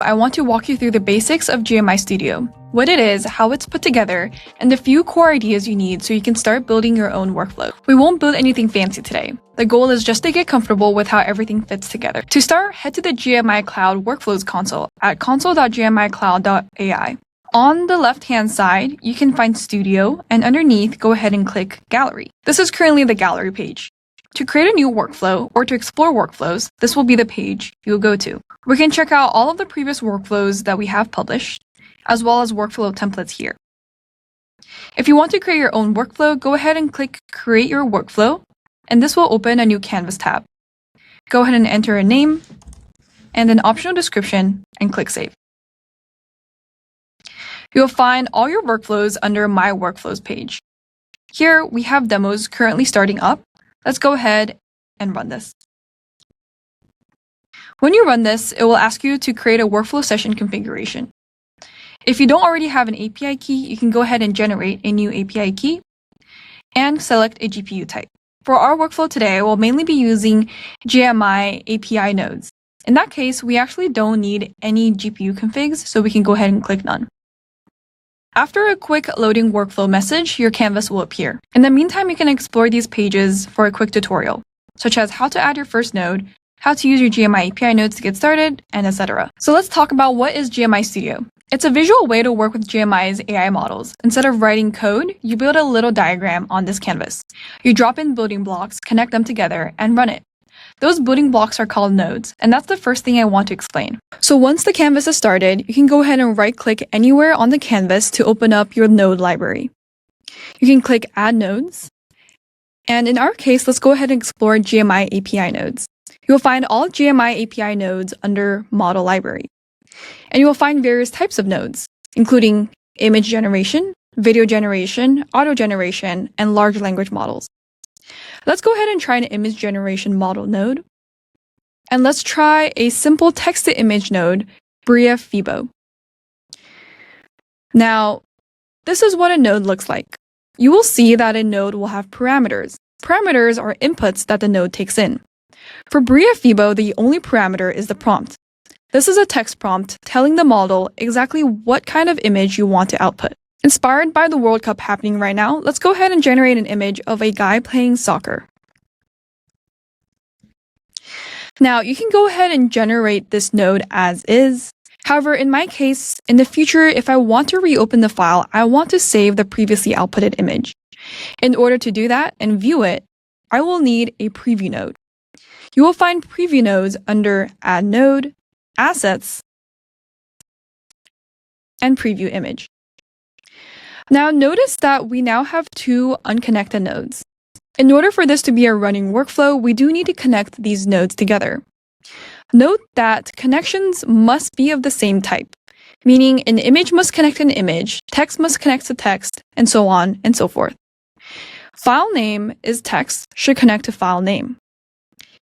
I want to walk you through the basics of GMI Studio, what it is, how it's put together, and the few core ideas you need so you can start building your own workflow. We won't build anything fancy today. The goal is just to get comfortable with how everything fits together. To start, head to the GMI Cloud Workflows console at console.gmicloud.ai. On the left-hand side, you can find Studio, and underneath, go ahead and click Gallery. This is currently the gallery page. To create a new workflow or to explore workflows, this will be the page you'll go to. We can check out all of the previous workflows that we have published, as well as workflow templates here. If you want to create your own workflow, go ahead and click Create Your Workflow, and this will open a new Canvas tab. Go ahead and enter a name and an optional description and click Save. You'll find all your workflows under My Workflows page. Here, we have demos currently starting up. Let's go ahead and run this. When you run this, it will ask you to create a workflow session configuration. If you don't already have an API key, you can go ahead and generate a new API key and select a GPU type. For our workflow today, we'll mainly be using GMI API nodes. In that case, we actually don't need any GPU configs, so we can go ahead and click None. After a quick loading workflow message, your canvas will appear. In the meantime, you can explore these pages for a quick tutorial, such as how to add your first node, how to use your GMI API nodes to get started, and etc. So let's talk about what is GMI Studio. It's a visual way to work with GMI's AI models. Instead of writing code, you build a little diagram on this canvas. You drop in building blocks, connect them together, and run it. Those building blocks are called nodes, and that's the first thing I want to explain. So once the canvas is started, you can go ahead and right-click anywhere on the canvas to open up your node library. You can click Add Nodes, and in our case, let's go ahead and explore GMI API nodes. You will find all GMI API nodes under Model Library, and you will find various types of nodes, including image generation, video generation, auto generation, and large language models. Let's go ahead and try an image generation model node. And let's try a simple text-to-image node, Bria Fibo. Now, this is what a node looks like. You will see that a node will have parameters. Parameters are inputs that the node takes in. For Bria Fibo, the only parameter is the prompt. This is a text prompt telling the model exactly what kind of image you want to output. Inspired by the World Cup happening right now, let's go ahead and generate an image of a guy playing soccer. Now, you can go ahead and generate this node as is. However, in my case, in the future, if I want to reopen the file, I want to save the previously outputted image. In order to do that and view it, I will need a preview node. You will find preview nodes under Add Node, Assets, and Preview Image. Now notice that we now have two unconnected nodes. In order for this to be a running workflow, we do need to connect these nodes together. Note that connections must be of the same type, meaning an image must connect to an image, text must connect to text, and so on and so forth. File name is text, should connect to file name.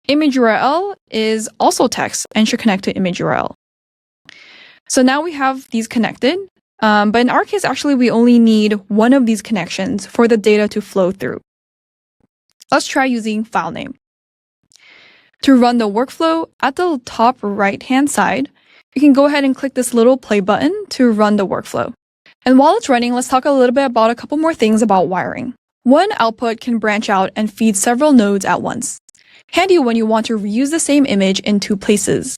Image URL is also text and should connect to image URL. So now we have these connected. But in our case, actually, we only need one of these connections for the data to flow through. Let's try using file name. To run the workflow, at the top right-hand side, you can go ahead and click this little play button to run the workflow. And while it's running, let's talk a little bit about a couple more things about wiring. One output can branch out and feed several nodes at once. Handy when you want to reuse the same image in two places.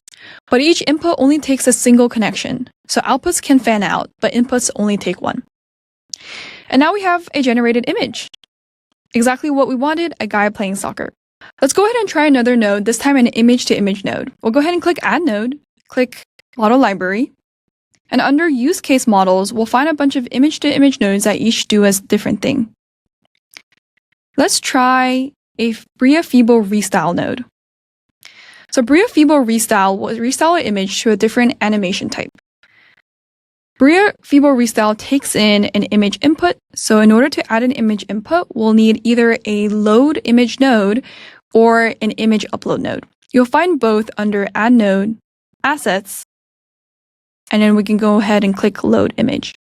But each input only takes a single connection, so outputs can fan out, but inputs only take one. And now we have a generated image. Exactly what we wanted, a guy playing soccer. Let's go ahead and try another node, this time an image-to-image node. We'll go ahead and click Add Node, click Model Library, and under Use Case Models, we'll find a bunch of image-to-image nodes that each do a different thing. Let's try a Bria Fibo Restyle node. So Bria Fibo Restyle will restyle an image to a different animation type. Bria Fibo Restyle takes in an image input, so in order to add an image input, we'll need either a load image node or an image upload node. You'll find both under Add Node, Assets, and then we can go ahead and click Load Image.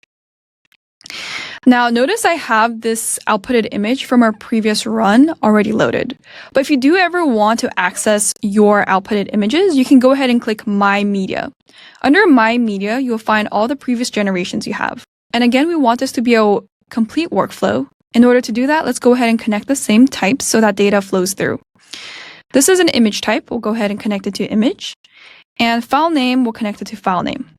Now notice I have this outputted image from our previous run already loaded. But if you do ever want to access your outputted images, you can go ahead and click My Media. Under My Media, you'll find all the previous generations you have. And again, we want this to be a complete workflow. In order to do that, let's go ahead and connect the same types so that data flows through. This is an image type. We'll go ahead and connect it to image. And file name, we'll connect it to file name.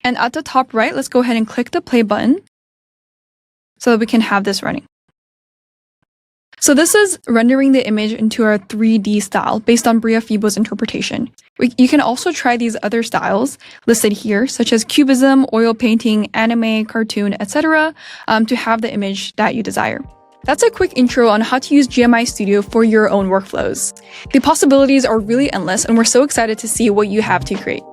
And at the top right, let's go ahead and click the play button so that we can have this running. So this is rendering the image into our 3D style based on Bria Fibo's interpretation. You can also try these other styles listed here, such as Cubism, oil painting, anime, cartoon, etc., to have the image that you desire. That's a quick intro on how to use GMI Studio for your own workflows. The possibilities are really endless, and we're so excited to see what you have to create.